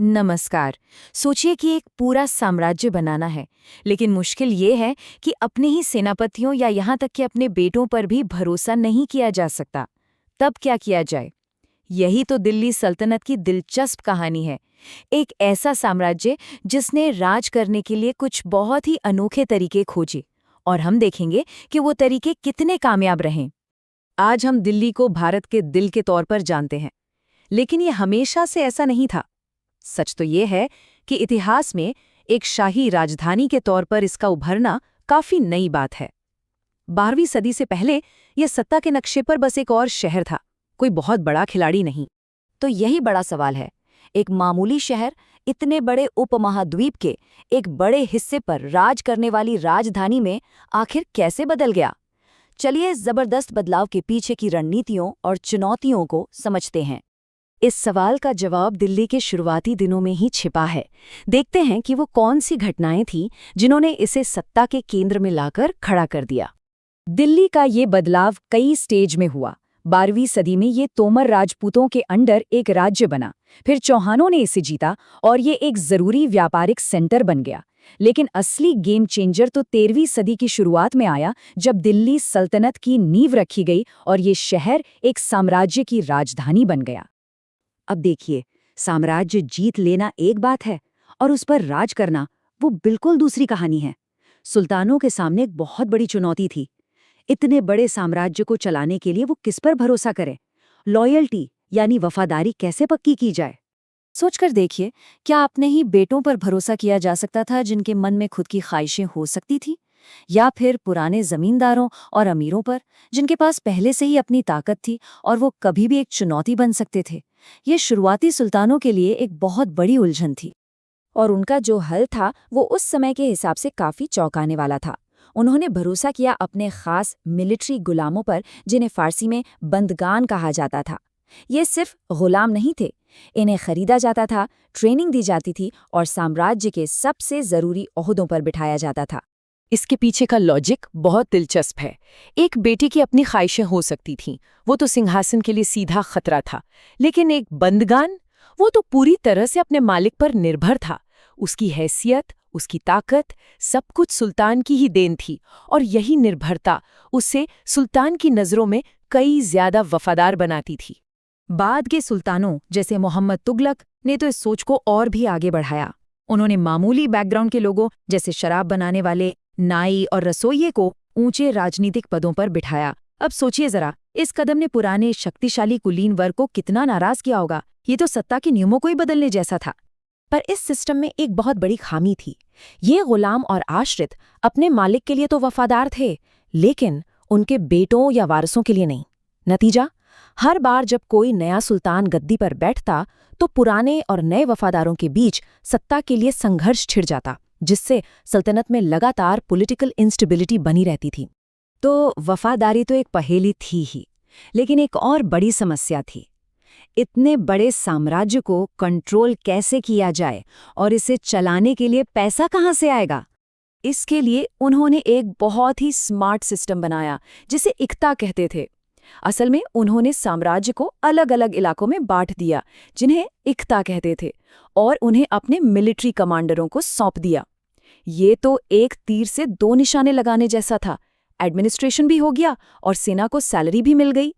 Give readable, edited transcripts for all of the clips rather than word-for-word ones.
नमस्कार। सोचिए कि एक पूरा साम्राज्य बनाना है, लेकिन मुश्किल ये है कि अपने ही सेनापतियों या यहाँ तक कि अपने बेटों पर भी भरोसा नहीं किया जा सकता। तब क्या किया जाए? यही तो दिल्ली सल्तनत की दिलचस्प कहानी है। एक ऐसा साम्राज्य जिसने राज करने के लिए कुछ बहुत ही अनोखे तरीके खोजे, और हम देखेंगे कि वो तरीके कितने कामयाब रहे। आज हम दिल्ली को भारत के दिल के तौर पर जानते हैं, लेकिन ये हमेशा से ऐसा नहीं था। सच तो ये है कि इतिहास में एक शाही राजधानी के तौर पर इसका उभरना काफी नई बात है। 12वीं सदी से पहले यह सत्ता के नक्शे पर बस एक और शहर था, कोई बहुत बड़ा खिलाड़ी नहीं। तो यही बड़ा सवाल है, एक मामूली शहर इतने बड़े उपमहाद्वीप के एक बड़े हिस्से पर राज करने वाली राजधानी में आखिर कैसे बदल गया? चलिए इस जबरदस्त बदलाव के पीछे की रणनीतियों और चुनौतियों को समझते हैं। इस सवाल का जवाब दिल्ली के शुरुआती दिनों में ही छिपा है। देखते हैं कि वो कौन सी घटनाएं थीं जिन्होंने इसे सत्ता के केंद्र में लाकर खड़ा कर दिया। दिल्ली का ये बदलाव कई स्टेज में हुआ। 12वीं सदी में ये तोमर राजपूतों के अंडर एक राज्य बना, फिर चौहानों ने इसे जीता और ये एक जरूरी व्यापारिक सेंटर बन गया। लेकिन असली गेम चेंजर तो 13वीं सदी की शुरुआत में आया, जब दिल्ली सल्तनत की नींव रखी गई और ये शहर एक साम्राज्य की राजधानी बन गया। अब देखिए, साम्राज्य जीत लेना एक बात है और उस पर राज करना वो बिल्कुल दूसरी कहानी है। सुल्तानों के सामने एक बहुत बड़ी चुनौती थी। इतने बड़े साम्राज्य को चलाने के लिए वो किस पर भरोसा करें? लॉयल्टी यानी वफादारी कैसे पक्की की जाए? सोचकर देखिए, क्या अपने ही बेटों पर भरोसा किया जा सकता था जिनके मन में खुद की ख्वाहिशें हो सकती थी, या फिर पुराने जमींदारों और अमीरों पर जिनके पास पहले से ही अपनी ताकत थी और वो कभी भी एक चुनौती बन सकते थे? ये शुरुआती सुल्तानों के लिए एक बहुत बड़ी उलझन थी, और उनका जो हल था वो उस समय के हिसाब से काफी चौंकाने वाला था। उन्होंने भरोसा किया अपने खास मिलिट्री गुलामों पर, जिन्हें फारसी में बंदगान कहा जाता था। ये सिर्फ गुलाम नहीं थे, इन्हें खरीदा जाता था, ट्रेनिंग दी जाती थी और साम्राज्य के सबसे जरूरी ओहदों पर बिठाया जाता था। इसके पीछे का लॉजिक बहुत दिलचस्प है। एक बेटे की अपनी ख्वाहिशें हो सकती थीं, वो तो सिंहासन के लिए सीधा खतरा था, लेकिन एक बंदगान, वो तो पूरी तरह से अपने मालिक पर निर्भर था। उसकी हैसियत, उसकी ताकत, सब कुछ सुल्तान की ही देन थी, और यही निर्भरता उसे सुल्तान की नज़रों में कई ज्यादा वफादार बनाती थी। बाद के सुल्तानों जैसे मोहम्मद तुगलक ने तो इस सोच को और भी आगे बढ़ाया। उन्होंने मामूली बैकग्राउंड के लोगों जैसे शराब बनाने वाले, नाई और रसोइये को ऊंचे राजनीतिक पदों पर बिठाया। अब सोचिए जरा, इस कदम ने पुराने शक्तिशाली कुलीन वर्ग को कितना नाराज किया होगा। ये तो सत्ता के नियमों को ही बदलने जैसा था। पर इस सिस्टम में एक बहुत बड़ी खामी थी। ये गुलाम और आश्रित अपने मालिक के लिए तो वफादार थे, लेकिन उनके बेटों या वारसों के लिए नहीं। नतीजा, हर बार जब कोई नया सुल्तान गद्दी पर बैठता तो पुराने और नए वफादारों के बीच सत्ता के लिए संघर्ष छिड़ जाता, जिससे सल्तनत में लगातार पॉलिटिकल इंस्टेबिलिटी बनी रहती थी। तो वफादारी तो एक पहेली थी ही, लेकिन एक और बड़ी समस्या थी। इतने बड़े साम्राज्य को कंट्रोल कैसे किया जाए और इसे चलाने के लिए पैसा कहाँ से आएगा? इसके लिए उन्होंने एक बहुत ही स्मार्ट सिस्टम बनाया, जिसे इक्ता कहते थे। असल में उन्होंने साम्राज्य को अलग अलग इलाकों में बांट दिया, जिन्हें इक्ता कहते थे, और उन्हें अपने मिलिट्री कमांडरों को सौंप दिया। ये तो एक तीर से दो निशाने लगाने जैसा था। एडमिनिस्ट्रेशन भी हो गया और सेना को सैलरी भी मिल गई।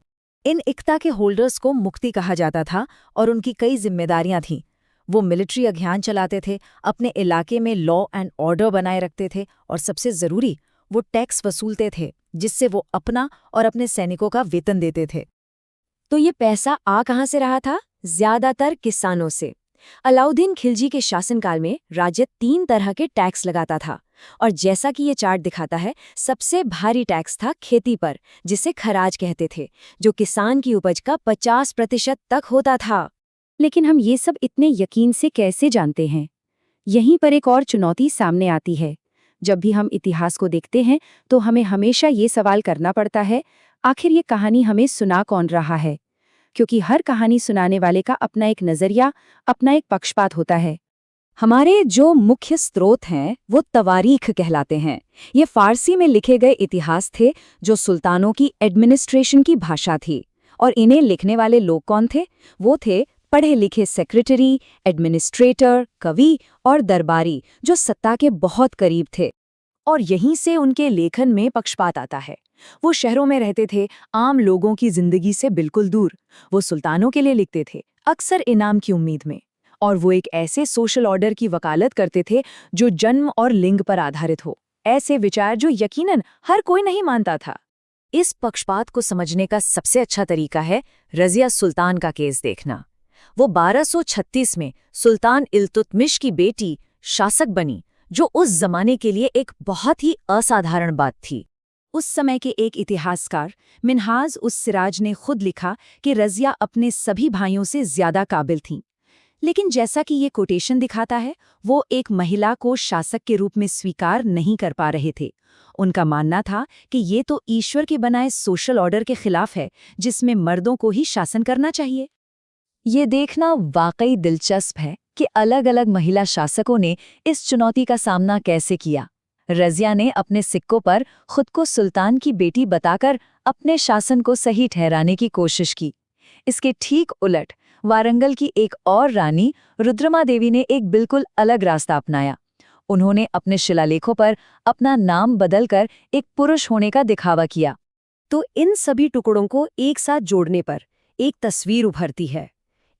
इन इक्ता के होल्डर्स को मुक्ति कहा जाता था और उनकी कई जिम्मेदारियां थीं। वो मिलिट्री अभियान चलाते थे, अपने इलाके में लॉ एंड ऑर्डर बनाए रखते थे, और सबसे जरूरी, वो टैक्स वसूलते थे, जिससे वो अपना और अपने सैनिकों का वेतन देते थे। तो ये पैसा आ कहाँ से रहा था? ज्यादातर किसानों से। अलाउद्दीन खिलजी के शासनकाल में राज्य 3 तरह के टैक्स लगाता था, और जैसा कि ये चार्ट दिखाता है, सबसे भारी टैक्स था खेती पर, जिसे खराज कहते थे, जो किसान की उपज का 50% तक होता था। लेकिन हम ये सब इतने यकीन से कैसे जानते हैं? यहीं पर एक और चुनौती सामने आती है। जब भी हम इतिहास को देखते हैं तो हमें हमेशा ये सवाल करना पड़ता है, आखिर ये कहानी हमें सुना कौन रहा है? क्योंकि हर कहानी सुनाने वाले का अपना एक नजरिया, अपना एक पक्षपात होता है। हमारे जो मुख्य स्रोत हैं वो तवारीख कहलाते हैं। ये फारसी में लिखे गए इतिहास थे, जो सुल्तानों की एडमिनिस्ट्रेशन की भाषा थी। और इन्हें लिखने वाले लोग कौन थे? वो थे पढ़े लिखे सेक्रेटरी, एडमिनिस्ट्रेटर, कवि और दरबारी जो सत्ता के बहुत करीब थे। और यहीं से उनके लेखन में पक्षपात आता है। वो शहरों में रहते थे, आम लोगों की जिंदगी से बिल्कुल दूर। वो सुल्तानों के लिए लिखते थे, अक्सर इनाम की उम्मीद में। और वो एक ऐसे सोशल ऑर्डर की वकालत करते थे जो जन्म और लिंग पर आधारित हो, ऐसे विचार जो यकीनन हर कोई नहीं मानता था। इस पक्षपात को समझने का सबसे अच्छा तरीका है रज़िया सुल्तान का केस देखना। वो 1236 में सुल्तान इल्तुतमिश की बेटी शासक बनी, जो उस जमाने के लिए एक बहुत ही असाधारण बात थी। उस समय के एक इतिहासकार मिन्हाज उस सिराज ने खुद लिखा कि रज़िया अपने सभी भाइयों से ज्यादा काबिल थीं। लेकिन जैसा कि ये कोटेशन दिखाता है, वो एक महिला को शासक के रूप में स्वीकार नहीं कर पा रहे थे। उनका मानना था कि ये तो ईश्वर के बनाए सोशल ऑर्डर के खिलाफ है, जिसमें मर्दों को ही शासन करना चाहिए। ये देखना वाकई दिलचस्प है कि अलग-अलग महिला शासकों ने इस चुनौती का सामना कैसे किया। रज़िया ने अपने सिक्कों पर खुद को सुल्तान की बेटी बताकर अपने शासन को सही ठहराने की कोशिश की। इसके ठीक उलट वारंगल की एक और रानी रुद्रमा देवी ने एक बिल्कुल अलग रास्ता अपनाया। उन्होंने अपने शिलालेखों पर अपना नाम बदलकर एक पुरुष होने का दिखावा किया। तो इन सभी टुकड़ों को एक साथ जोड़ने पर एक तस्वीर उभरती है,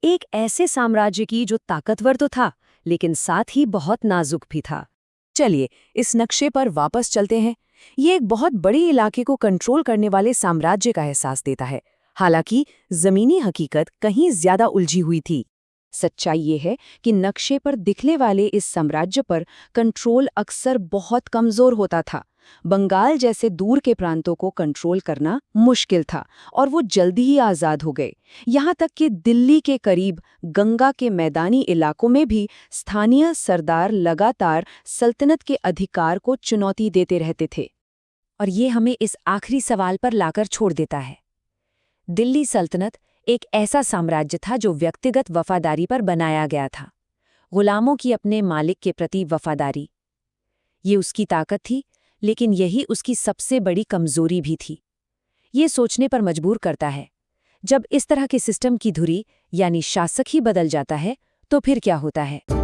एक ऐसे साम्राज्य की जो ताकतवर तो था, लेकिन साथ ही बहुत नाजुक भी था। चलिए इस नक्शे पर वापस चलते हैं। ये एक बहुत बड़े इलाके को कंट्रोल करने वाले साम्राज्य का एहसास देता है, हालांकि जमीनी हकीकत कहीं ज्यादा उलझी हुई थी। सच्चाई ये है कि नक्शे पर दिखने वाले इस साम्राज्य पर कंट्रोल अक्सर बहुत कमजोर होता था। बंगाल जैसे दूर के प्रांतों को कंट्रोल करना मुश्किल था और वो जल्दी ही आज़ाद हो गए। यहाँ तक कि दिल्ली के करीब गंगा के मैदानी इलाकों में भी स्थानीय सरदार लगातार सल्तनत के अधिकार को चुनौती देते रहते थे। और ये हमें इस आखिरी सवाल पर लाकर छोड़ देता है। दिल्ली सल्तनत एक ऐसा साम्राज्य था जो व्यक्तिगत वफादारी पर बनाया गया था। गुलामों की अपने मालिक के प्रति वफादारी, ये उसकी ताकत थी, लेकिन यही उसकी सबसे बड़ी कमजोरी भी थी। ये सोचने पर मजबूर करता है, जब इस तरह के सिस्टम की धुरी यानी शासक ही बदल जाता है, तो फिर क्या होता है।